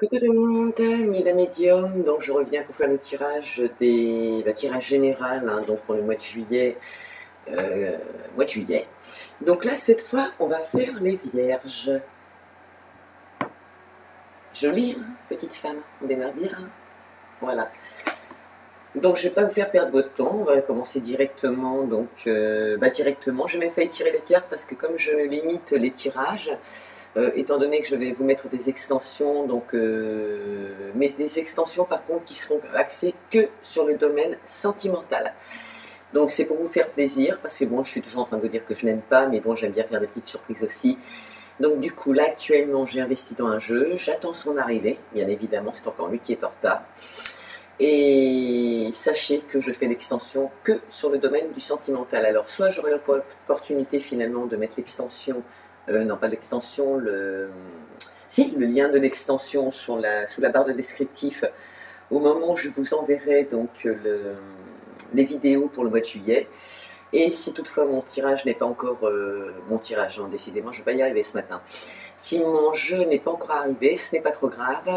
Coucou tout le monde, Mida Medium, donc je reviens pour faire le tirage tirage général, hein, donc pour le mois de juillet. euh, mois de juillet. Donc là, cette fois, on va faire les vierges. Jolie, hein, petite femme, on démarre bien. Hein. Voilà. Donc je ne vais pas vous faire perdre votre temps, on va commencer directement. Donc directement, j'ai même failli tirer les cartes parce que comme je limite les tirages, étant donné que je vais vous mettre des extensions, mais des extensions par contre qui seront axées que sur le domaine sentimental. Donc c'est pour vous faire plaisir, parce que bon, je suis toujours en train de vous dire que je n'aime pas, mais bon, j'aime bien faire des petites surprises aussi. Donc du coup, là actuellement, j'ai investi dans un jeu, j'attends son arrivée, bien évidemment, c'est encore lui qui est en retard. Et sachez que je fais l'extension que sur le domaine du sentimental. Alors soit j'aurai l'opportunité finalement de mettre l'extension, non pas l'extension, le lien de l'extension sous la barre de descriptif au moment où je vous enverrai donc les vidéos pour le mois de juillet. Et si toutefois mon tirage n'est pas encore mon tirage, hein, décidément je ne vais pas y arriver ce matin. Si mon jeu n'est pas encore arrivé, ce n'est pas trop grave,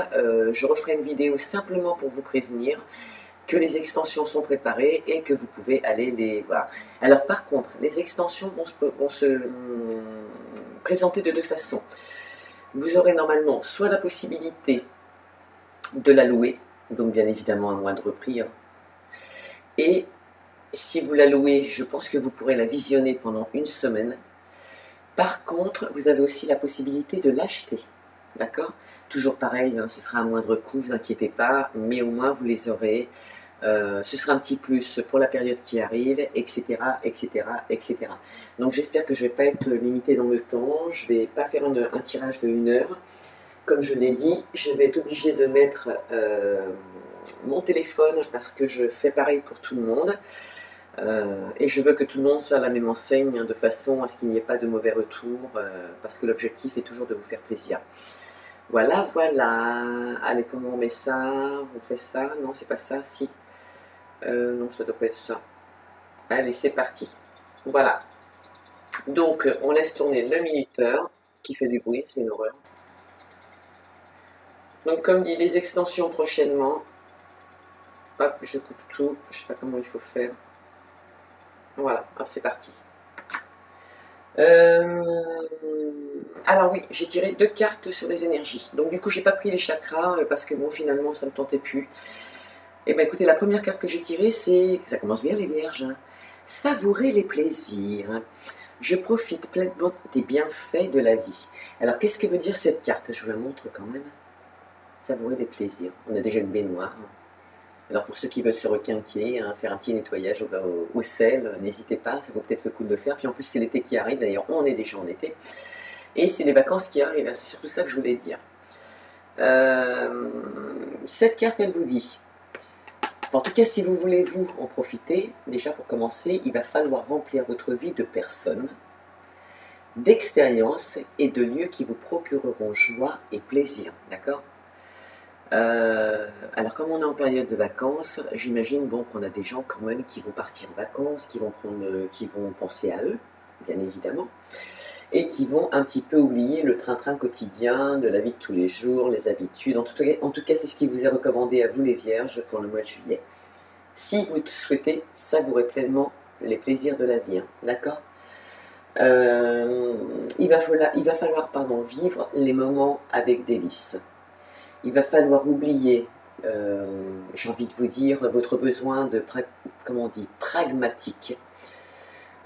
je referai une vidéo simplement pour vous prévenir que les extensions sont préparées et que vous pouvez aller les voir. Alors par contre, les extensions vont se présenter de deux façons. Vous aurez normalement soit la possibilité de la louer, donc bien évidemment à moindre prix, hein, et si vous la louez, je pense que vous pourrez la visionner pendant une semaine. Par contre, vous avez aussi la possibilité de l'acheter, d'accord? Toujours pareil, hein, ce sera à moindre coût, ne vous inquiétez pas, mais au moins vous les aurez. Ce sera un petit plus pour la période qui arrive, etc., etc., etc. Donc j'espère que je ne vais pas être limité dans le temps, je ne vais pas faire un tirage de 1 heure. Comme je l'ai dit, je vais être obligée de mettre mon téléphone parce que je fais pareil pour tout le monde. Et je veux que tout le monde soit à la même enseigne, hein, de façon à ce qu'il n'y ait pas de mauvais retours, parce que l'objectif est toujours de vous faire plaisir. Voilà, voilà. Allez, comment on met ça? On fait ça? Non, c'est pas ça, si. Non, ça doit pas être ça. Allez, c'est parti. Voilà. Donc, on laisse tourner le minuteur, qui fait du bruit, c'est une horreur. Donc, comme dit, les extensions prochainement. Hop, je coupe tout. Je sais pas comment il faut faire. Voilà, c'est parti. Alors oui, j'ai tiré 2 cartes sur les énergies. Donc du coup, j'ai pas pris les chakras parce que bon, finalement, ça me tentait plus. Et bien écoutez, la première carte que j'ai tirée, c'est... Ça commence bien les vierges. Hein. Savourer les plaisirs. Je profite pleinement des bienfaits de la vie. Alors qu'est-ce que veut dire cette carte? Je vous la montre quand même. Savourer les plaisirs. On a déjà une baignoire. Alors pour ceux qui veulent se requinquer, hein, faire un petit nettoyage au sel, n'hésitez pas, ça vaut peut-être le coup de le faire. Puis en plus c'est l'été qui arrive, d'ailleurs on est déjà en été. Et c'est les vacances qui arrivent, c'est surtout ça que je voulais dire. Cette carte elle vous dit, en tout cas si vous voulez vous en profiter, déjà pour commencer, il va falloir remplir votre vie de personnes, d'expériences et de lieux qui vous procureront joie et plaisir, d'accord ? Alors comme on est en période de vacances, j'imagine bon, qu'on a des gens quand même qui vont partir en vacances, qui vont penser à eux, bien évidemment, et qui vont un petit peu oublier le train-train quotidien de la vie de tous les jours, les habitudes. En tout cas, c'est ce qui vous est recommandé à vous les vierges pour le mois de juillet. Si vous souhaitez savourer pleinement les plaisirs de la vie, hein, d'accord ? Il va falloir vivre les moments avec délice. Il va falloir oublier, j'ai envie de vous dire, votre besoin de, pragmatique,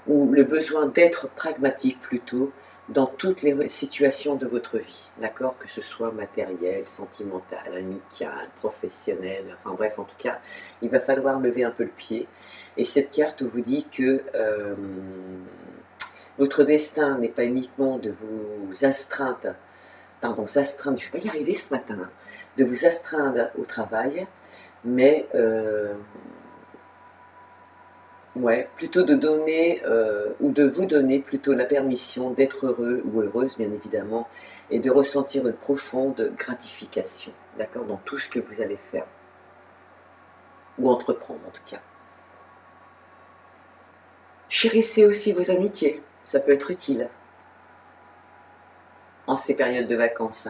ou le besoin d'être pragmatique plutôt, dans toutes les situations de votre vie, d'accord? Que ce soit matériel, sentimental, amical, professionnel, enfin bref, en tout cas, il va falloir lever un peu le pied. Et cette carte vous dit que votre destin n'est pas uniquement de vous astreindre, je ne vais pas y arriver ce matin, hein, de vous astreindre au travail, mais plutôt de donner, ou de vous donner plutôt la permission d'être heureux ou heureuse, bien évidemment, et de ressentir une profonde gratification, d'accord, dans tout ce que vous allez faire, ou entreprendre en tout cas. Chérissez aussi vos amitiés, ça peut être utile en ces périodes de vacances.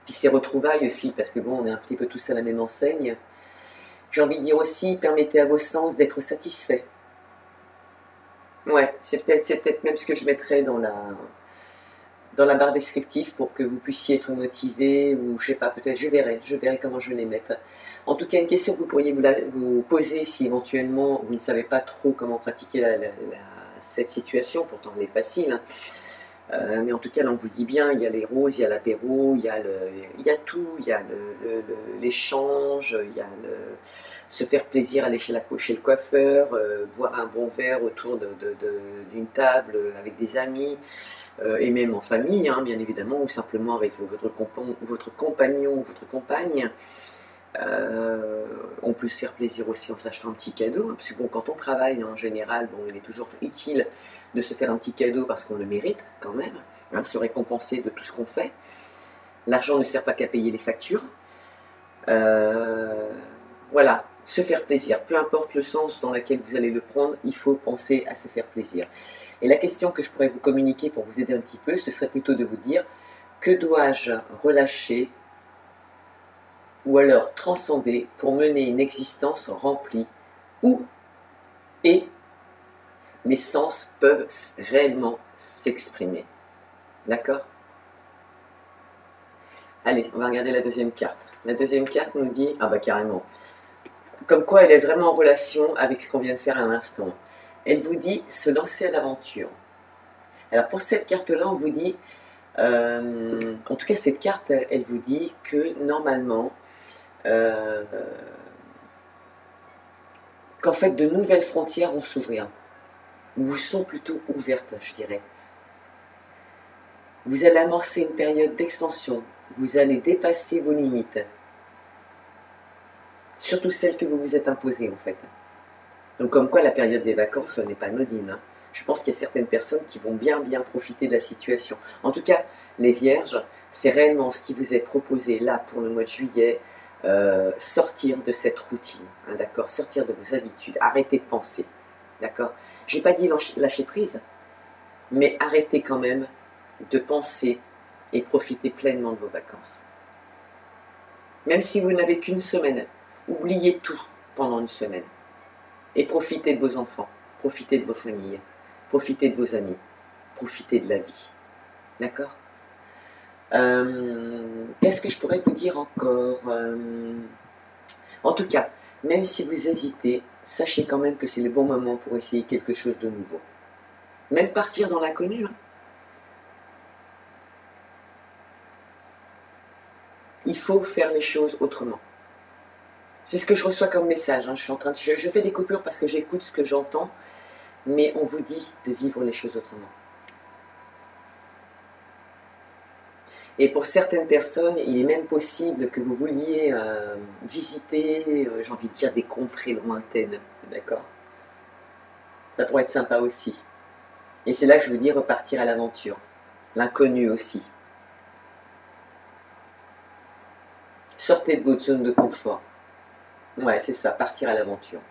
Puis ces retrouvailles aussi, parce que bon, on est un petit peu tous à la même enseigne. J'ai envie de dire aussi, permettez à vos sens d'être satisfaits. Ouais, c'est peut-être même ce que je mettrais dans la barre descriptive pour que vous puissiez être motivé, ou je sais pas, peut-être je verrai comment je vais les mettre. En tout cas, une question que vous pourriez vous poser si éventuellement vous ne savez pas trop comment pratiquer cette situation, pourtant elle est facile, hein. Mais en tout cas, là, on vous dit bien, il y a les roses, il y a l'apéro, il y a tout, il y a l'échange, il y a se faire plaisir, aller chez le coiffeur, boire un bon verre autour d'une table avec des amis, et même en famille, hein, bien évidemment, ou simplement avec votre compagnon ou votre compagne. On peut se faire plaisir aussi en s'achetant un petit cadeau, hein, parce que bon, quand on travaille en général, bon, il est toujours utile de se faire un petit cadeau parce qu'on le mérite quand même, hein, se récompenser de tout ce qu'on fait. L'argent ne sert pas qu'à payer les factures. Voilà, se faire plaisir, peu importe le sens dans lequel vous allez le prendre, il faut penser à se faire plaisir. Et la question que je pourrais vous communiquer pour vous aider un petit peu, ce serait plutôt de vous dire, que dois-je relâcher ou alors transcender pour mener une existence remplie où mes sens peuvent réellement s'exprimer. D'accord? Allez, on va regarder la deuxième carte. La deuxième carte nous dit, ah bah carrément, comme quoi elle est vraiment en relation avec ce qu'on vient de faire à l'instant. Elle vous dit se lancer à l'aventure. Alors pour cette carte-là, on vous dit, en tout cas cette carte, elle vous dit que normalement, qu'en fait de nouvelles frontières vont s'ouvrir, ou sont plutôt ouvertes, je dirais. Vous allez amorcer une période d'expansion, vous allez dépasser vos limites, surtout celles que vous vous êtes imposées en fait. Donc comme quoi la période des vacances n'est pas anodine, hein. Je pense qu'il y a certaines personnes qui vont bien profiter de la situation. En tout cas, les vierges, c'est réellement ce qui vous est proposé là pour le mois de juillet, sortir de cette routine, hein, d'accord, sortir de vos habitudes, arrêtez de penser, d'accord. J'ai pas dit lâcher prise, mais arrêtez quand même de penser et profitez pleinement de vos vacances. Même si vous n'avez qu'une semaine, oubliez tout pendant une semaine et profitez de vos enfants, profitez de vos familles, profitez de vos amis, profitez de la vie, d'accord. Qu'est-ce que je pourrais vous dire encore? En tout cas, même si vous hésitez, sachez quand même que c'est le bon moment pour essayer quelque chose de nouveau. Même partir dans l'inconnu, hein. Il faut faire les choses autrement. C'est ce que je reçois comme message, hein. Je fais des coupures parce que j'écoute ce que j'entends, mais on vous dit de vivre les choses autrement. Et pour certaines personnes, il est même possible que vous vouliez visiter, j'ai envie de dire, des contrées lointaines, d'accord? Ça pourrait être sympa aussi. Et c'est là que je vous dis repartir à l'aventure, l'inconnu aussi. Sortez de votre zone de confort. Ouais, c'est ça, partir à l'aventure.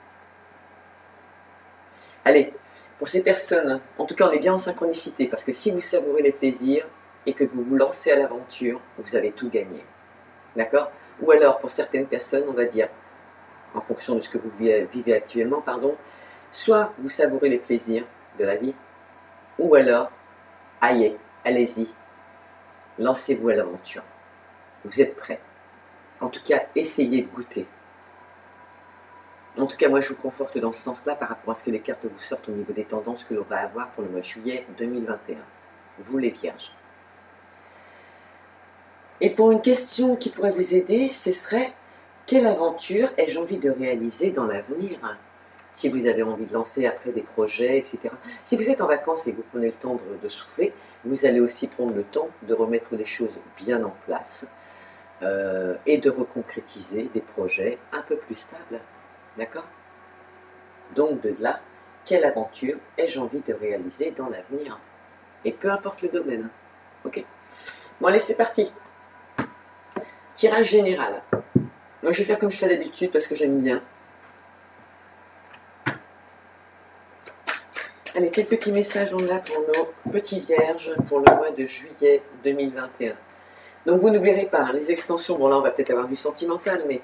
Allez, pour ces personnes, en tout cas on est bien en synchronicité, parce que si vous savourez les plaisirs et que vous vous lancez à l'aventure, vous avez tout gagné. D'accord? Ou alors, pour certaines personnes, on va dire, en fonction de ce que vous vivez actuellement, pardon, soit vous savourez les plaisirs de la vie, ou alors, allez-y, lancez-vous à l'aventure. Vous êtes prêts. En tout cas, essayez de goûter. En tout cas, moi, je vous conforte dans ce sens-là par rapport à ce que les cartes vous sortent au niveau des tendances que l'on va avoir pour le mois de juillet 2021. Vous, les vierges. Et pour une question qui pourrait vous aider, ce serait « Quelle aventure ai-je envie de réaliser dans l'avenir ?» Si vous avez envie de lancer après des projets, etc. Si vous êtes en vacances et que vous prenez le temps de souffler, vous allez aussi prendre le temps de remettre les choses bien en place et de reconcrétiser des projets un peu plus stables. D'accord? Donc de là, quelle aventure ai-je envie de réaliser dans l'avenir? Et peu importe le domaine. Ok? Bon allez, c'est parti. Tirage général. Moi je vais faire comme je fais d'habitude parce que j'aime bien. Allez, quel petit message on a pour nos petits vierges pour le mois de juillet 2021? Donc vous n'oublierez pas, hein, les extensions, bon là on va peut-être avoir du sentimental, mais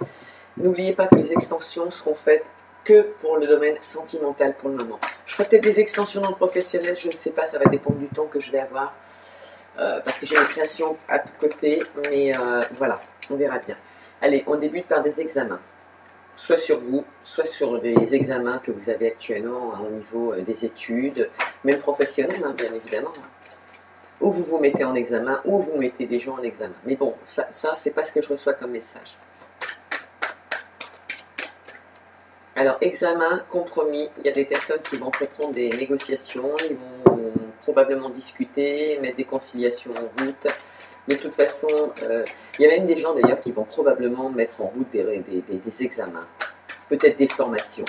n'oubliez pas que les extensions seront faites que pour le domaine sentimental pour le moment. Je ferai peut-être des extensions dans le professionnel, je ne sais pas, ça va dépendre du temps que je vais avoir, parce que j'ai une création à tout côté, mais voilà, on verra bien. Allez, on débute par des examens, soit sur vous, soit sur les examens que vous avez actuellement hein, au niveau des études, même professionnels, hein, bien évidemment. Ou vous vous mettez en examen, ou vous mettez des gens en examen. Mais bon, ça c'est pas ce que je reçois comme message. Alors, examen, compromis, il y a des personnes qui vont reprendre des négociations, ils vont probablement discuter, mettre des conciliations en route. Mais de toute façon, il y a même des gens d'ailleurs qui vont probablement mettre en route des examens, peut-être des formations.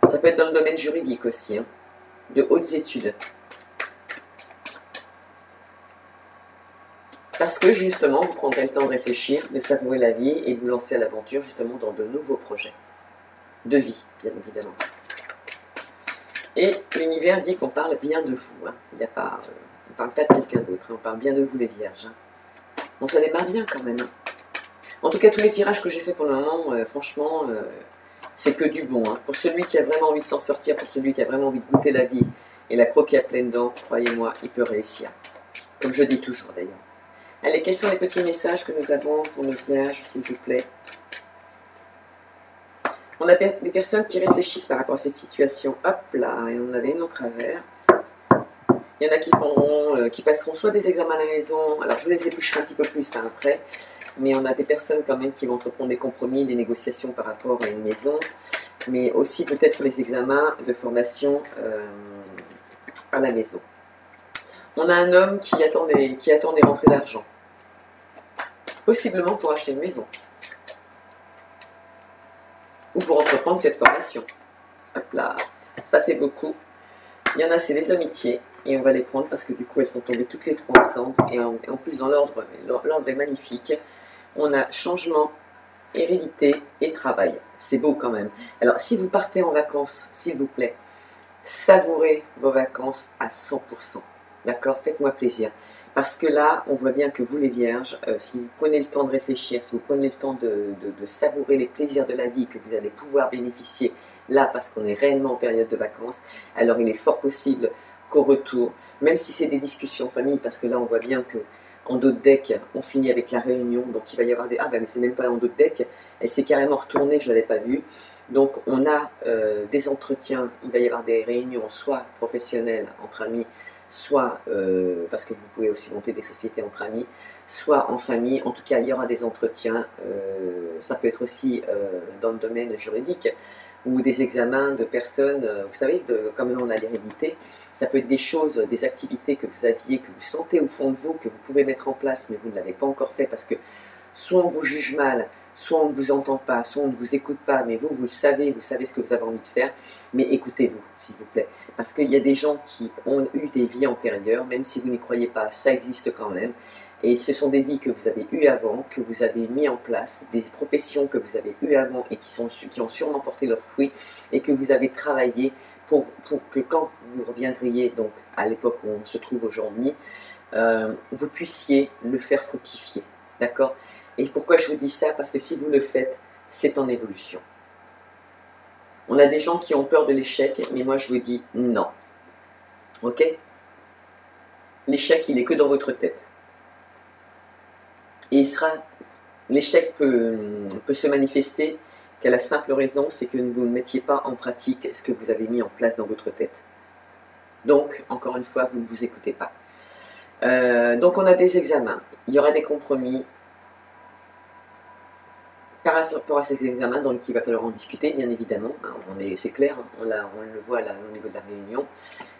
Ça peut être dans le domaine juridique aussi, hein, de hautes études. Parce que justement, vous prendrez le temps de réfléchir, de savourer la vie et de vous lancer à l'aventure justement dans de nouveaux projets. De vie, bien évidemment. Et l'univers dit qu'on parle bien de vous. Hein. Il n'y a pas, on ne parle pas de quelqu'un d'autre, hein. On parle bien de vous les vierges. Hein. Bon, ça démarre bien quand même. Hein. En tout cas, tous les tirages que j'ai fait pour le moment, franchement, c'est que du bon. Hein. Pour celui qui a vraiment envie de s'en sortir, pour celui qui a vraiment envie de goûter la vie et la croquer à pleines dents, croyez-moi, il peut réussir. Comme je dis toujours d'ailleurs. Allez, quels sont les petits messages que nous avons pour nos vierges, s'il vous plaît? On a des personnes qui réfléchissent par rapport à cette situation. Hop là, et on avait une au travers. Il y en a qui prendront, qui passeront soit des examens à la maison. Alors je les éplucherai un petit peu plus hein, après. Mais on a des personnes quand même qui vont entreprendre des compromis, des négociations par rapport à une maison. Mais aussi peut-être les examens de formation à la maison. On a un homme qui attend des rentrées d'argent. Possiblement pour acheter une maison. Ou pour entreprendre cette formation. Hop là, ça fait beaucoup. Il y en a, c'est des amitiés, et on va les prendre parce que du coup, elles sont tombées toutes les trois ensemble, et en plus, dans l'ordre est magnifique. On a changement, hérédité et travail. C'est beau quand même. Alors, si vous partez en vacances, s'il vous plaît, savourez vos vacances à 100%. D'accord? Faites-moi plaisir. Parce que là, on voit bien que vous les vierges, si vous prenez le temps de réfléchir, si vous prenez le temps de savourer les plaisirs de la vie que vous allez pouvoir bénéficier là, parce qu'on est réellement en période de vacances, alors il est fort possible qu'au retour, même si c'est des discussions en famille, parce que là on voit bien que en dos de deck, on finit avec la réunion, donc il va y avoir des... Ah ben mais c'est même pas en dos de deck, elle s'est carrément retournée, je ne l'avais pas vue. Donc on a des entretiens, il va y avoir des réunions, soit professionnelles, entre amis, soit parce que vous pouvez aussi monter des sociétés entre amis, soit en famille. En tout cas, il y aura des entretiens, ça peut être aussi dans le domaine juridique, ou des examens de personnes, vous savez, comme là on a l'hérédité, ça peut être des choses, des activités que vous aviez, que vous sentez au fond de vous, que vous pouvez mettre en place, mais vous ne l'avez pas encore fait, parce que soit on vous juge mal, soit on ne vous entend pas, soit on ne vous écoute pas, mais vous le savez, vous savez ce que vous avez envie de faire, mais écoutez-vous, s'il vous plaît. Parce qu'il y a des gens qui ont eu des vies antérieures, même si vous n'y croyez pas, ça existe quand même. Et ce sont des vies que vous avez eues avant, que vous avez mis en place, des professions que vous avez eues avant et qui ont sûrement porté leurs fruits, et que vous avez travaillé pour que quand vous reviendriez donc à l'époque où on se trouve aujourd'hui, vous puissiez le faire fructifier. D'accord ? Et pourquoi je vous dis ça? Parce que si vous le faites, c'est en évolution. On a des gens qui ont peur de l'échec, mais moi je vous dis non. Ok? L'échec, il est que dans votre tête. Et l'échec peut se manifester qu'à la simple raison, c'est que vous ne mettiez pas en pratique ce que vous avez mis en place dans votre tête. Donc, encore une fois, vous ne vous écoutez pas. Donc on a des examens, il y aura des compromis. Par rapport à ces examens, donc il va falloir en discuter, bien évidemment. C'est clair, on le voit là, au niveau de la réunion,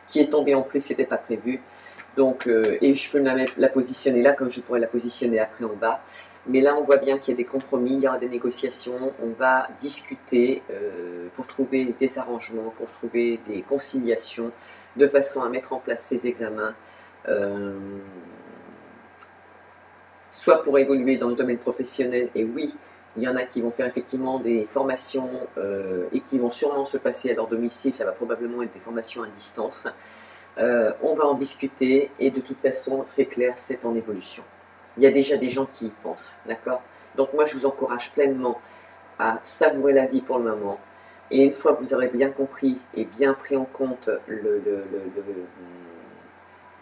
qui est tombée en plus, c'était pas prévu. Donc, et je peux la positionner là, comme je pourrais la positionner après en bas. Mais là, on voit bien qu'il y a des compromis, il y aura des négociations, on va discuter pour trouver des arrangements, pour trouver des conciliations, de façon à mettre en place ces examens, soit pour évoluer dans le domaine professionnel, et oui, il y en a qui vont faire effectivement des formations et qui vont sûrement se passer à leur domicile, ça va probablement être des formations à distance. On va en discuter et de toute façon, c'est clair, c'est en évolution. il y a déjà des gens qui y pensent, d'accord? Donc moi, je vous encourage pleinement à savourer la vie pour le moment. Et une fois que vous aurez bien compris et bien pris en compte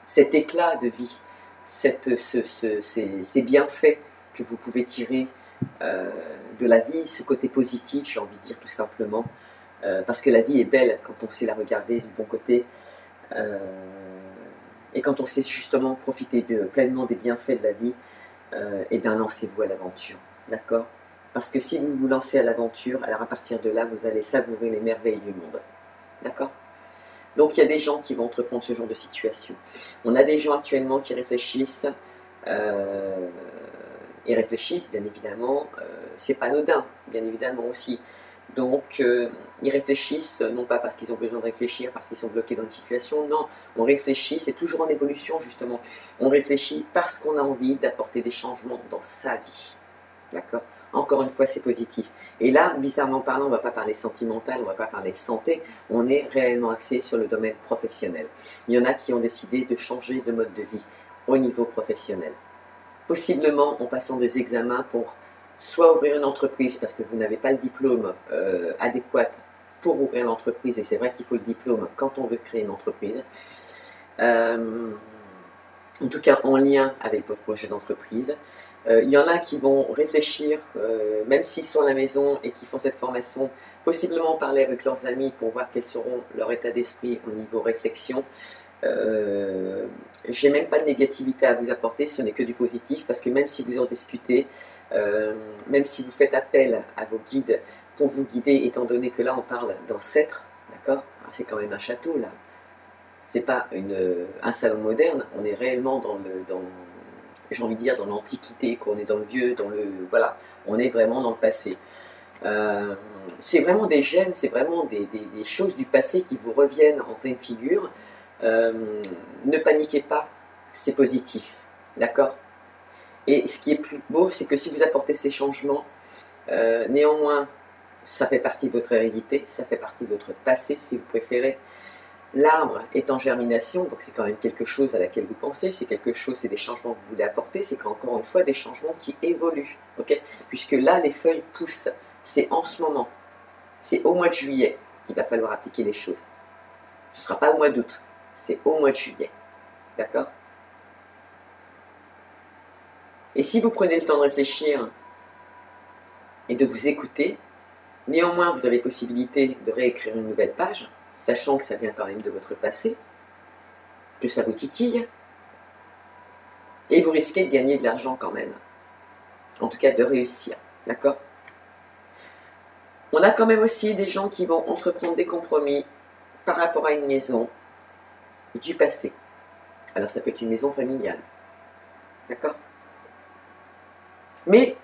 cet éclat de vie, ces bienfaits que vous pouvez tirer de la vie, ce côté positif, j'ai envie de dire tout simplement, parce que la vie est belle quand on sait la regarder du bon côté, et quand on sait justement profiter pleinement des bienfaits de la vie, et bien lancez-vous à l'aventure, d'accord? Parce que si vous vous lancez à l'aventure, alors à partir de là, vous allez savourer les merveilles du monde, d'accord? Donc il y a des gens qui vont entreprendre ce genre de situation. On a des gens actuellement qui réfléchissent, bien évidemment, c'est pas anodin, bien évidemment aussi. Donc ils réfléchissent, non pas parce qu'ils ont besoin de réfléchir, parce qu'ils sont bloqués dans une situation, non, on réfléchit, c'est toujours en évolution justement, on réfléchit parce qu'on a envie d'apporter des changements dans sa vie, d'accord? Encore une fois, c'est positif. Et là, bizarrement parlant, on ne va pas parler sentimental, on ne va pas parler santé, on est réellement axé sur le domaine professionnel. Il y en a qui ont décidé de changer de mode de vie au niveau professionnel. Possiblement en passant des examens pour soit ouvrir une entreprise parce que vous n'avez pas le diplôme adéquat pour ouvrir l'entreprise, et c'est vrai qu'il faut le diplôme quand on veut créer une entreprise, en tout cas en lien avec votre projet d'entreprise. Il y en a qui vont réfléchir, même s'ils sont à la maison et qui font cette formation, possiblement parler avec leurs amis pour voir quels seront leur état d'esprit au niveau réflexion. J'ai même pas de négativité à vous apporter, ce n'est que du positif, parce que même si vous en discutez, même si vous faites appel à vos guides pour vous guider, étant donné que là on parle d'ancêtres, d'accord? C'est quand même un château là, c'est pas un salon moderne, on est réellement j'ai envie de dire dans l'antiquité, qu'on est dans le vieux, voilà, on est vraiment dans le passé. C'est vraiment des gènes, c'est vraiment des choses du passé qui vous reviennent en pleine figure. Ne paniquez pas, c'est positif, d'accord? Et ce qui est plus beau, c'est que si vous apportez ces changements, néanmoins, ça fait partie de votre hérédité, ça fait partie de votre passé, si vous préférez. L'arbre est en germination, donc c'est quand même quelque chose à laquelle vous pensez, c'est quelque chose, c'est des changements que vous voulez apporter, c'est encore une fois des changements qui évoluent, ok? Puisque là, les feuilles poussent, c'est en ce moment, c'est au mois de juillet qu'il va falloir appliquer les choses. Ce ne sera pas au mois d'août, c'est au mois de juillet, d'accord? Et si vous prenez le temps de réfléchir et de vous écouter, néanmoins, vous avez possibilité de réécrire une nouvelle page, sachant que ça vient quand même de votre passé, que ça vous titille, et vous risquez de gagner de l'argent quand même. En tout cas, de réussir, d'accord? On a quand même aussi des gens qui vont entreprendre des compromis par rapport à une maison du passé. Alors ça peut être une maison familiale, d'accord? Mais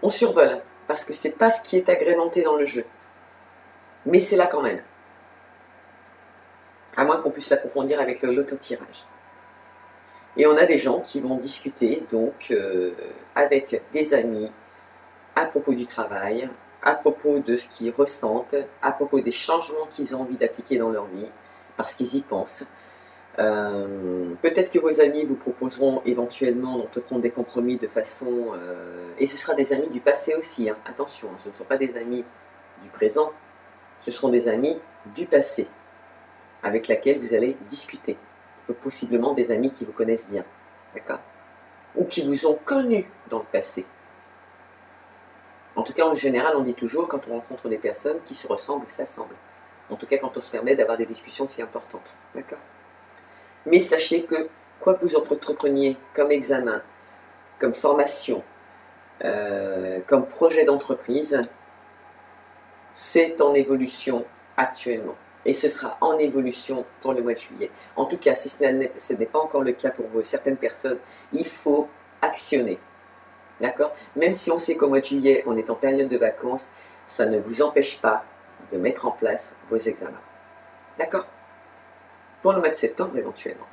on survole, parce que c'est pas ce qui est agrémenté dans le jeu. Mais c'est là quand même. À moins qu'on puisse l'approfondir avec l'auto-tirage. Et on a des gens qui vont discuter donc avec des amis à propos du travail, à propos de ce qu'ils ressentent, à propos des changements qu'ils ont envie d'appliquer dans leur vie, parce qu'ils y pensent. Peut-être que vos amis vous proposeront éventuellement d'entreprendre des compromis de façon... et ce sera des amis du passé aussi, hein. Attention, ce ne sont pas des amis du présent, ce seront des amis du passé, avec lesquels vous allez discuter. Possiblement des amis qui vous connaissent bien, d'accord? Ou qui vous ont connu dans le passé. En tout cas, en général, on dit toujours, quand on rencontre des personnes qui se ressemblent, s'assemblent. En tout cas, quand on se permet d'avoir des discussions si importantes, d'accord? Mais sachez que, quoi que vous entrepreniez comme examen, comme formation, comme projet d'entreprise, c'est en évolution actuellement. Et ce sera en évolution pour le mois de juillet. En tout cas, si ce n'est pas encore le cas pour vous, certaines personnes, il faut actionner. D'accord? Même si on sait qu'au mois de juillet, on est en période de vacances, ça ne vous empêche pas de mettre en place vos examens. D'accord? Pour le mois de septembre, éventuellement.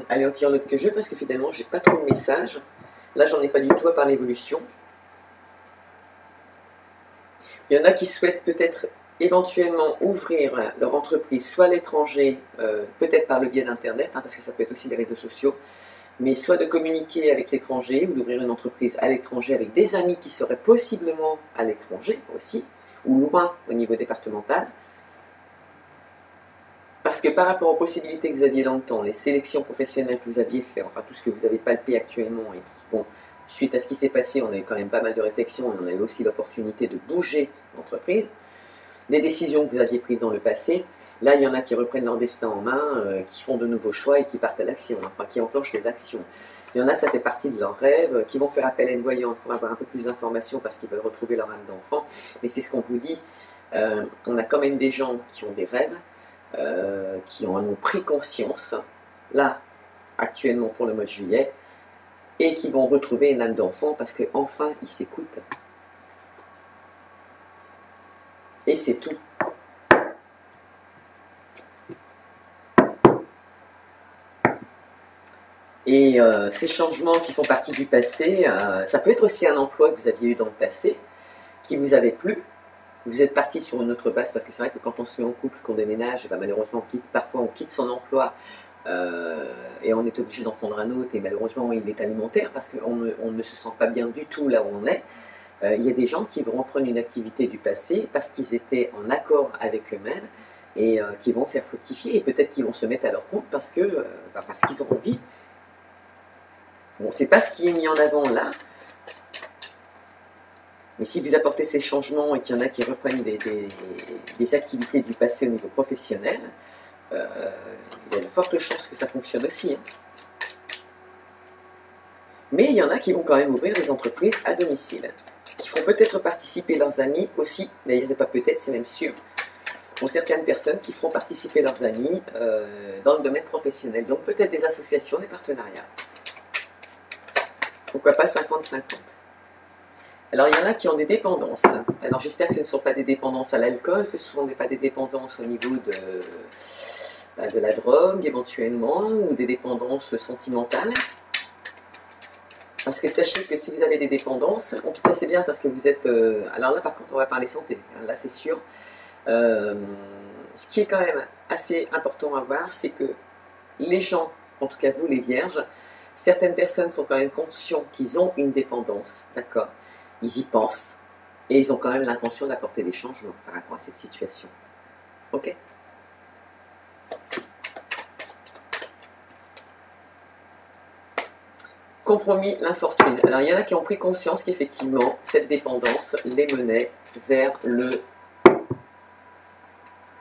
Allez, on tire le que jeu parce que finalement, j'ai pas trop de messages. Là, j'en ai pas du tout à part l'évolution. Il y en a qui souhaitent peut-être éventuellement ouvrir leur entreprise soit à l'étranger, peut-être par le biais d'Internet, hein, parce que ça peut être aussi des réseaux sociaux, mais soit de communiquer avec l'étranger ou d'ouvrir une entreprise à l'étranger avec des amis qui seraient possiblement à l'étranger aussi, ou loin au niveau départemental. Parce que par rapport aux possibilités que vous aviez dans le temps, les sélections professionnelles que vous aviez fait, enfin tout ce que vous avez palpé actuellement, et bon, suite à ce qui s'est passé, on a eu quand même pas mal de réflexions et on a eu aussi l'opportunité de bouger l'entreprise. Les décisions que vous aviez prises dans le passé, là il y en a qui reprennent leur destin en main, qui font de nouveaux choix et qui partent à l'action, enfin qui enclenchent des actions. Il y en a, ça fait partie de leurs rêves, qui vont faire appel à une voyante pour avoir un peu plus d'informations parce qu'ils veulent retrouver leur âme d'enfant. Mais c'est ce qu'on vous dit, on a quand même des gens qui ont des rêves, qui en ont pris conscience, là, actuellement pour le mois de juillet, et qui vont retrouver une âme d'enfant parce qu'enfin ils s'écoutent. Et c'est tout. Et ces changements qui font partie du passé, ça peut être aussi un emploi que vous aviez eu dans le passé, qui vous avait plu. Vous êtes parti sur une autre base, parce que c'est vrai que quand on se met en couple, qu'on déménage, ben malheureusement parfois on quitte son emploi et on est obligé d'en prendre un autre, et malheureusement il est alimentaire, parce qu'on ne se sent pas bien du tout là où on est. Il y a des gens qui vont reprendre une activité du passé parce qu'ils étaient en accord avec eux-mêmes et qui vont faire fructifier, et peut-être qu'ils vont se mettre à leur compte parce qu'ils ont envie. Bon, c'est pas ce qui est mis en avant là, mais si vous apportez ces changements et qu'il y en a qui reprennent des activités du passé au niveau professionnel, il y a de fortes chances que ça fonctionne aussi. Hein. Mais il y en a qui vont quand même ouvrir des entreprises à domicile, qui font peut-être participer leurs amis aussi, mais c'est pas peut-être, c'est même sûr, pour certaines personnes qui feront participer leurs amis dans le domaine professionnel. Donc peut-être des associations, des partenariats. Pourquoi pas 50-50. Alors, il y en a qui ont des dépendances. Alors, j'espère que ce ne sont pas des dépendances à l'alcool, que ce ne sont pas des dépendances au niveau de la drogue, éventuellement, ou des dépendances sentimentales. Parce que sachez que si vous avez des dépendances, en tout cas, c'est bien parce que vous êtes... alors là, par contre, on va parler santé. Là, c'est sûr. Ce qui est quand même assez important à voir, c'est que les gens, en tout cas vous, les vierges, certaines personnes sont quand même conscients qu'ils ont une dépendance, d'accord ? Ils y pensent, et ils ont quand même l'intention d'apporter des changements par rapport à cette situation. Ok ? Compromis, l'infortune. Alors, il y en a qui ont pris conscience qu'effectivement, cette dépendance les menait vers le...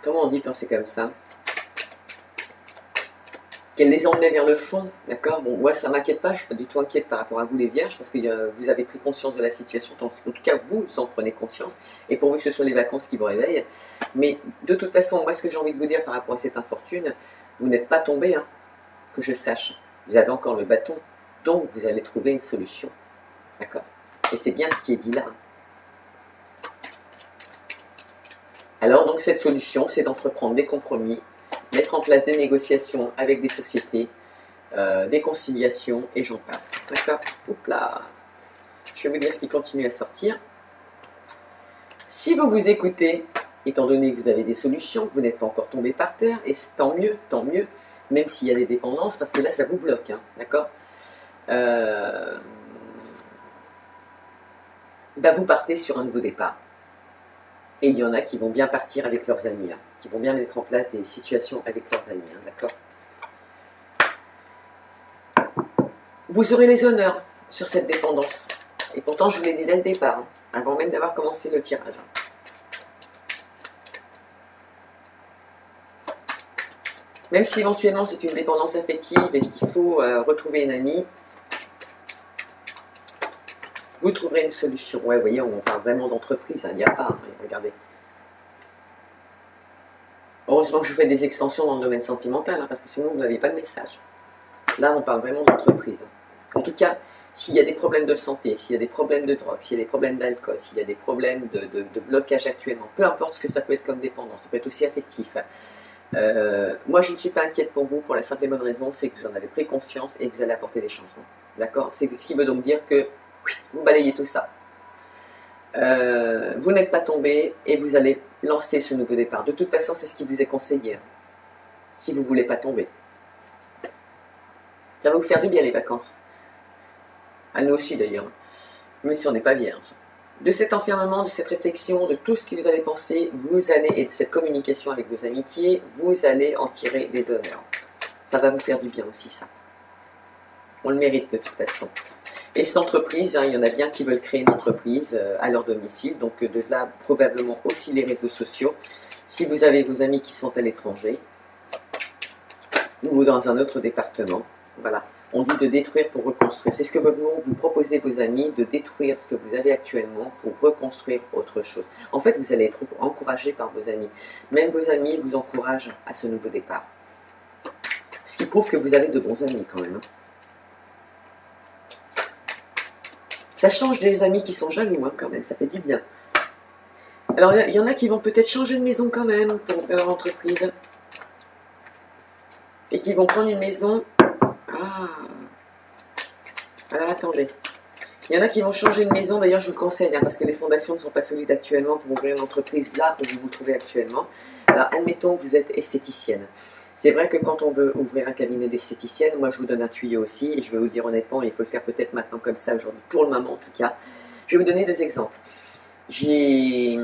Comment on dit quand c'est comme ça ? Qu'elle les emmenait vers le fond, d'accord? Bon, moi, ça ne m'inquiète pas, je ne suis pas du tout inquiète par rapport à vous, les vierges, parce que vous avez pris conscience de la situation, en tout cas, vous en prenez conscience, et pourvu que ce soit les vacances qui vous réveillent. Mais de toute façon, moi, ce que j'ai envie de vous dire par rapport à cette infortune, vous n'êtes pas tombé, hein, que je sache. Vous avez encore le bâton, donc vous allez trouver une solution, d'accord? Et c'est bien ce qui est dit là. Alors, donc, cette solution, c'est d'entreprendre des compromis, mettre en place des négociations avec des sociétés, des conciliations, et j'en passe. D'accord? Oups là. Je vais vous dire ce qui continue à sortir. Si vous vous écoutez, étant donné que vous avez des solutions, que vous n'êtes pas encore tombé par terre, et tant mieux, même s'il y a des dépendances, parce que là, ça vous bloque, hein, d'accord? Vous partez sur un nouveau départ. Et il y en a qui vont bien partir avec leurs amis, hein, qui vont bien mettre en place des situations avec leurs amis, hein, d'accord? Vous aurez les honneurs sur cette dépendance. Et pourtant, je vous l'ai dit dès le départ, hein, avant même d'avoir commencé le tirage. Même si éventuellement c'est une dépendance affective et qu'il faut retrouver une amie, vous trouverez une solution. Ouais, vous voyez, on parle vraiment d'entreprise, hein, il n'y a pas, hein, regardez. Heureusement que je fais des extensions dans le domaine sentimental, hein, parce que sinon vous n'avez pas de message. Là, on parle vraiment d'entreprise. En tout cas, s'il y a des problèmes de santé, s'il y a des problèmes de drogue, s'il y a des problèmes d'alcool, s'il y a des problèmes de blocage actuellement, peu importe ce que ça peut être comme dépendance, ça peut être aussi affectif. Moi, je ne suis pas inquiète pour vous, pour la simple et bonne raison, c'est que vous en avez pris conscience et que vous allez apporter des changements. D'accord? C'est ce qui veut donc dire que vous balayez tout ça. Vous n'êtes pas tombé et vous allez lancer ce nouveau départ. De toute façon, c'est ce qui vous est conseillé, hein, si vous ne voulez pas tomber. Ça va vous faire du bien les vacances. À nous aussi d'ailleurs, même si on n'est pas vierge. De cet enfermement, de cette réflexion, de tout ce que vous allez penser, vous allez, et de cette communication avec vos amitiés, vous allez en tirer des honneurs. Ça va vous faire du bien aussi, ça. On le mérite de toute façon. Et cette entreprise, hein, il y en a bien qui veulent créer une entreprise à leur domicile, donc de là, probablement aussi les réseaux sociaux. Si vous avez vos amis qui sont à l'étranger, ou dans un autre département, voilà. On dit de détruire pour reconstruire. C'est ce que vous proposez vos amis, de détruire ce que vous avez actuellement pour reconstruire autre chose. En fait, vous allez être encouragé par vos amis. Même vos amis vous encouragent à ce nouveau départ. Ce qui prouve que vous avez de bons amis quand même. Hein. Ça change des amis qui sont jaloux hein, quand même, ça fait du bien. Alors, il y en a qui vont peut-être changer de maison quand même pour ouvrir leur entreprise. Et qui vont prendre une maison... Ah. Alors attendez. Il y en a qui vont changer de maison, d'ailleurs je vous le conseille, hein, parce que les fondations ne sont pas solides actuellement pour ouvrir une entreprise là où vous vous trouvez actuellement. Alors admettons que vous êtes esthéticienne. C'est vrai que quand on veut ouvrir un cabinet d'esthéticienne, moi je vous donne un tuyau aussi, et je vais vous le dire honnêtement, il faut le faire peut-être maintenant comme ça aujourd'hui, pour le moment en tout cas. Je vais vous donner 2 exemples. J'ai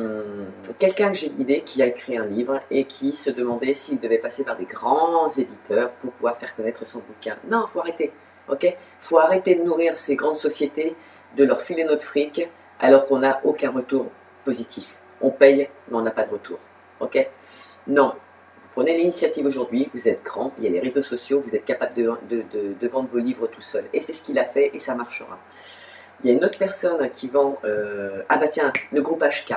quelqu'un que j'ai guidé qui a écrit un livre et qui se demandait s'il devait passer par des grands éditeurs pour pouvoir faire connaître son bouquin. Non, il faut arrêter, ok? Il faut arrêter de nourrir ces grandes sociétés, de leur filer notre fric, alors qu'on n'a aucun retour positif. On paye, mais on n'a pas de retour, ok? Non, vous prenez l'initiative aujourd'hui, vous êtes grand, il y a les réseaux sociaux, vous êtes capable de vendre vos livres tout seul. Et c'est ce qu'il a fait et ça marchera. Il y a une autre personne qui vend... ah bah tiens, le groupe HK,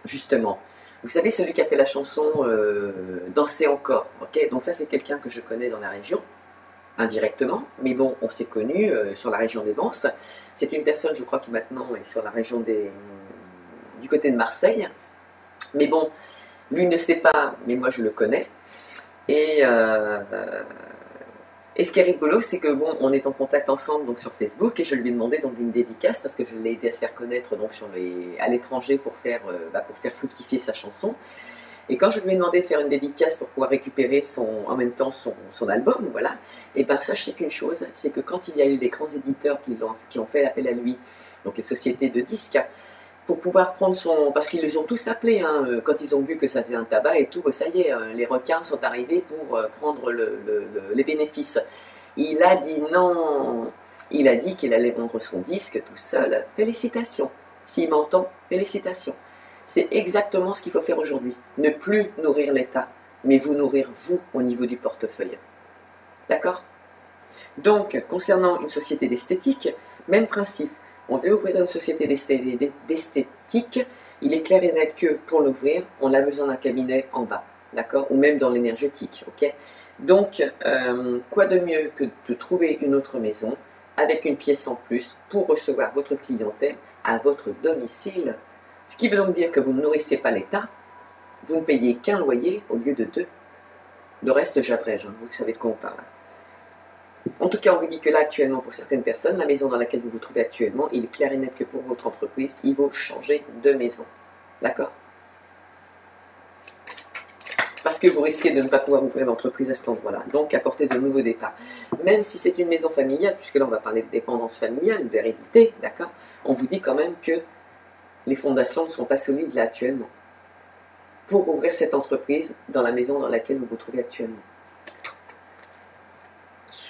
justement. Vous savez, celui qui a fait la chanson Danser encore. Okay, donc ça, c'est quelqu'un que je connais dans la région, indirectement. Mais bon, on s'est connus sur la région des Vence. C'est une personne, je crois, qui maintenant est sur la région du côté de Marseille. Mais bon, lui ne sait pas, mais moi je le connais. Et ce qui est rigolo, c'est que bon, on est en contact ensemble donc sur Facebook et je lui ai demandé donc une dédicace parce que je l'ai aidé à se faire connaître donc à l'étranger pour faire fructifier sa chanson. Et quand je lui ai demandé de faire une dédicace pour pouvoir récupérer en même temps son album, voilà, et bien sachez qu'une chose, c'est que quand il y a eu des grands éditeurs qui ont fait appel à lui, donc les sociétés de disques, pour pouvoir prendre parce qu'ils les ont tous appelés, hein, quand ils ont vu que ça faisait un tabac et tout, ça y est, les requins sont arrivés pour prendre les bénéfices. Il a dit non, il a dit qu'il allait vendre son disque tout seul. Félicitations, s'il m'entend, félicitations. C'est exactement ce qu'il faut faire aujourd'hui. Ne plus nourrir l'État, mais vous nourrir vous au niveau du portefeuille. D'accord? Donc, concernant une société d'esthétique, même principe. On veut ouvrir une société d'esthétique, il est clair et net que pour l'ouvrir, on a besoin d'un cabinet en bas, d'accord? Ou même dans l'énergétique, ok? Donc, quoi de mieux que de trouver une autre maison avec une pièce en plus pour recevoir votre clientèle à votre domicile? Ce qui veut donc dire que vous ne nourrissez pas l'État, vous ne payez qu'un loyer au lieu de 2. Le reste, j'abrège, hein, vous savez de quoi on parle. En tout cas, on vous dit que là, actuellement, pour certaines personnes, la maison dans laquelle vous vous trouvez actuellement, il est clair et net que pour votre entreprise, il faut changer de maison. D'accord? Parce que vous risquez de ne pas pouvoir ouvrir l'entreprise à cet endroit-là. Donc, apporter de nouveaux départs. Même si c'est une maison familiale, puisque là, on va parler de dépendance familiale, d'hérédité, d'accord? On vous dit quand même que les fondations ne sont pas solides là, actuellement. Pour ouvrir cette entreprise dans la maison dans laquelle vous vous trouvez actuellement.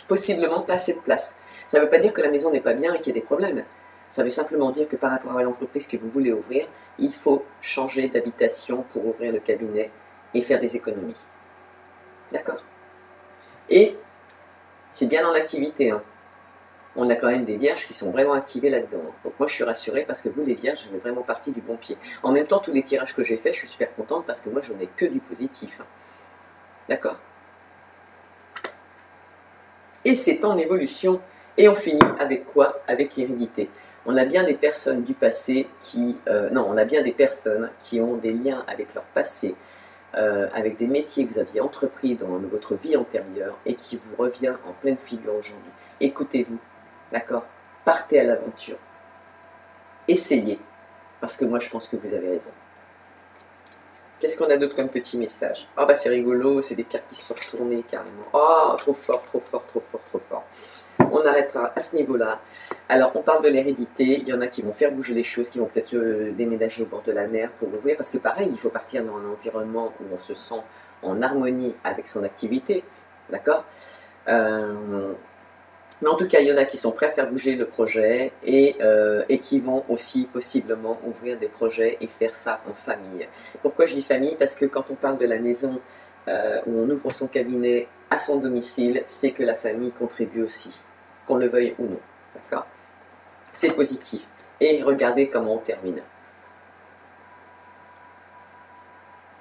Possiblement pas assez de place. Ça ne veut pas dire que la maison n'est pas bien et qu'il y a des problèmes. Ça veut simplement dire que par rapport à l'entreprise que vous voulez ouvrir, il faut changer d'habitation pour ouvrir le cabinet et faire des économies. D'accord? Et c'est bien en activité. Hein. On a quand même des vierges qui sont vraiment activées là-dedans. Donc moi je suis rassurée parce que vous les vierges, vous êtes vraiment partie du bon pied. En même temps, tous les tirages que j'ai faits, je suis super contente parce que moi je n'ai que du positif. D'accord? Et c'est en évolution. Et on finit avec quoi? Avec l'hérédité. On a bien des personnes du passé on a bien des personnes qui ont des liens avec leur passé, avec des métiers que vous aviez entrepris dans votre vie antérieure et qui vous revient en pleine figure aujourd'hui. Écoutez-vous, d'accord? Partez à l'aventure. Essayez, parce que moi je pense que vous avez raison. Qu'est-ce qu'on a d'autre comme petit message? Ah bah c'est rigolo, c'est des cartes qui se sont retournées carrément. Oh, trop fort, trop fort, trop fort, trop fort. On arrêtera à ce niveau-là. Alors, on parle de l'hérédité. Il y en a qui vont faire bouger les choses, qui vont peut-être se déménager au bord de la mer pour ouvrir. Parce que pareil, il faut partir dans un environnement où on se sent en harmonie avec son activité. D'accord? Mais en tout cas, il y en a qui sont prêts à faire bouger le projet et qui vont aussi possiblement ouvrir des projets et faire ça en famille. Pourquoi je dis famille? Parce que quand on parle de la maison où on ouvre son cabinet à son domicile, c'est que la famille contribue aussi, qu'on le veuille ou non. D'accord? C'est positif. Et regardez comment on termine.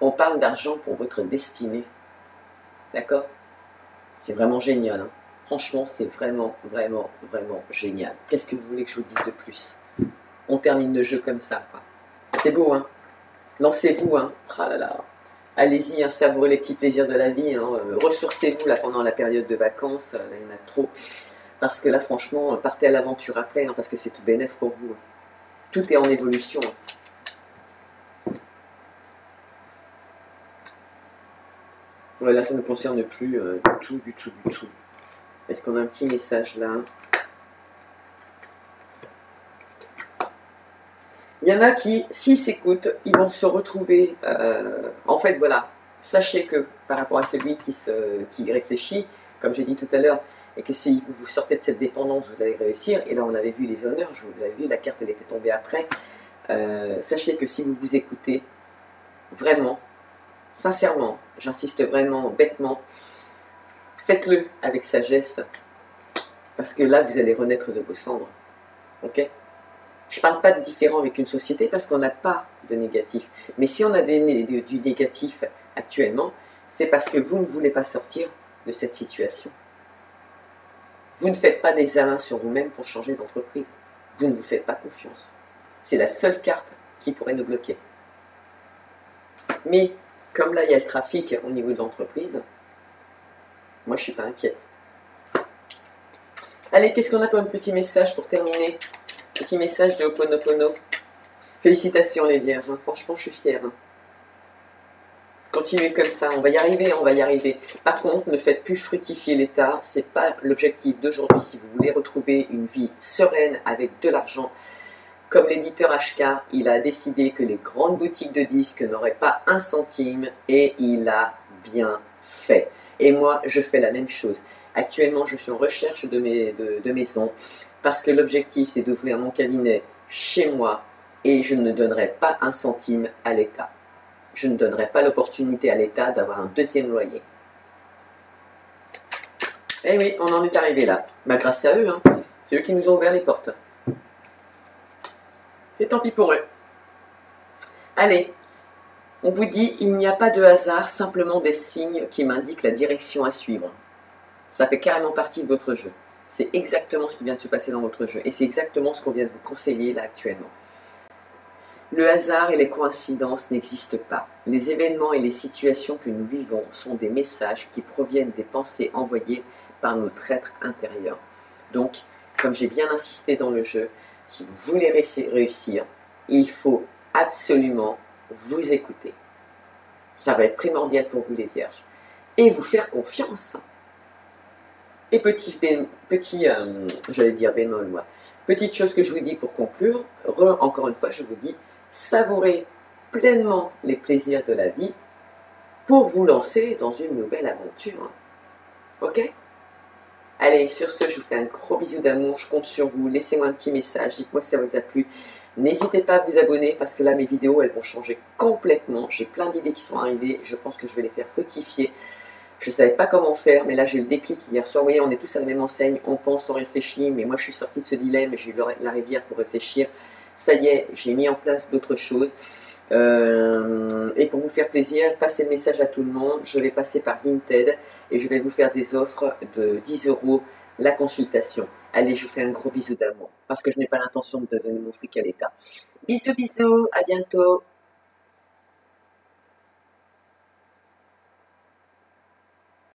On parle d'argent pour votre destinée. D'accord? C'est vraiment génial. Hein? Franchement, c'est vraiment, vraiment, vraiment génial. Qu'est-ce que vous voulez que je vous dise de plus? On termine le jeu comme ça. C'est beau, hein? Lancez-vous, hein? Ah là là. Allez-y, hein, savourez les petits plaisirs de la vie. Hein. Ressourcez-vous là pendant la période de vacances. Là, il y en a trop. Parce que là, franchement, partez à l'aventure après, hein, parce que c'est tout bénéf pour vous. Tout est en évolution. Voilà, ça ne me concerne plus du tout. Est-ce qu'on a un petit message là? Il y en a qui, s'ils s'écoutent, ils vont se retrouver... en fait, voilà, sachez que par rapport à celui qui réfléchit, comme j'ai dit tout à l'heure, et que si vous sortez de cette dépendance, vous allez réussir. Et là, on avait vu les honneurs, je vous avais vu, la carte, elle était tombée après. Sachez que si vous vous écoutez, vraiment, sincèrement, j'insiste vraiment, bêtement, faites-le avec sagesse, parce que là, vous allez renaître de vos cendres. Ok? Je ne parle pas de différent avec une société, parce qu'on n'a pas de négatif. Mais si on a du négatif actuellement, c'est parce que vous ne voulez pas sortir de cette situation. Vous ne faites pas des malins sur vous-même pour changer d'entreprise. Vous ne vous faites pas confiance. C'est la seule carte qui pourrait nous bloquer. Mais, comme là, il y a le trafic au niveau de l'entreprise, moi, je ne suis pas inquiète. Allez, qu'est-ce qu'on a comme petit message pour terminer? Petit message de Ho'oponopono. Félicitations les vierges, hein. Franchement, je suis fière. Hein. Continuez comme ça, on va y arriver, on va y arriver. Par contre, ne faites plus fructifier l'État, c'est pas l'objectif d'aujourd'hui. Si vous voulez retrouver une vie sereine avec de l'argent, comme l'éditeur HK, il a décidé que les grandes boutiques de disques n'auraient pas un centime et il a bien fait. Et moi, je fais la même chose. Actuellement, je suis en recherche de maison parce que l'objectif, c'est d'ouvrir mon cabinet chez moi et je ne donnerai pas un centime à l'État. Je ne donnerai pas l'opportunité à l'État d'avoir un deuxième loyer. Eh oui, on en est arrivé là. Bah, grâce à eux, hein. C'est eux qui nous ont ouvert les portes. Et tant pis pour eux. Allez, on vous dit, il n'y a pas de hasard, simplement des signes qui m'indiquent la direction à suivre. Ça fait carrément partie de votre jeu. C'est exactement ce qui vient de se passer dans votre jeu. Et c'est exactement ce qu'on vient de vous conseiller là actuellement. Le hasard et les coïncidences n'existent pas. Les événements et les situations que nous vivons sont des messages qui proviennent des pensées envoyées par notre être intérieur. Donc, comme j'ai bien insisté dans le jeu, si vous voulez réussir, il faut absolument vous écouter. Ça va être primordial pour vous les vierges. Et vous faire confiance. Et j'allais dire bémol, moi. Petite chose que je vous dis pour conclure, encore une fois, je vous dis, savourez pleinement les plaisirs de la vie pour vous lancer dans une nouvelle aventure. Ok? Allez, sur ce, je vous fais un gros bisou d'amour, je compte sur vous, laissez-moi un petit message, dites-moi si ça vous a plu. N'hésitez pas à vous abonner parce que là, mes vidéos, elles vont changer complètement. J'ai plein d'idées qui sont arrivées, je pense que je vais les faire fructifier. Je ne savais pas comment faire, mais là j'ai eu le déclic hier soir. Vous voyez, on est tous à la même enseigne, on pense, on réfléchit, mais moi je suis sortie de ce dilemme, j'ai eu la rivière pour réfléchir. Ça y est, j'ai mis en place d'autres choses. Et pour vous faire plaisir, passez le message à tout le monde. Je vais passer par Vinted et je vais vous faire des offres de 10 € la consultation. Allez, je vous fais un gros bisou d'amour, parce que je n'ai pas l'intention de donner mon fric à l'État. Bisous, bisous, à bientôt.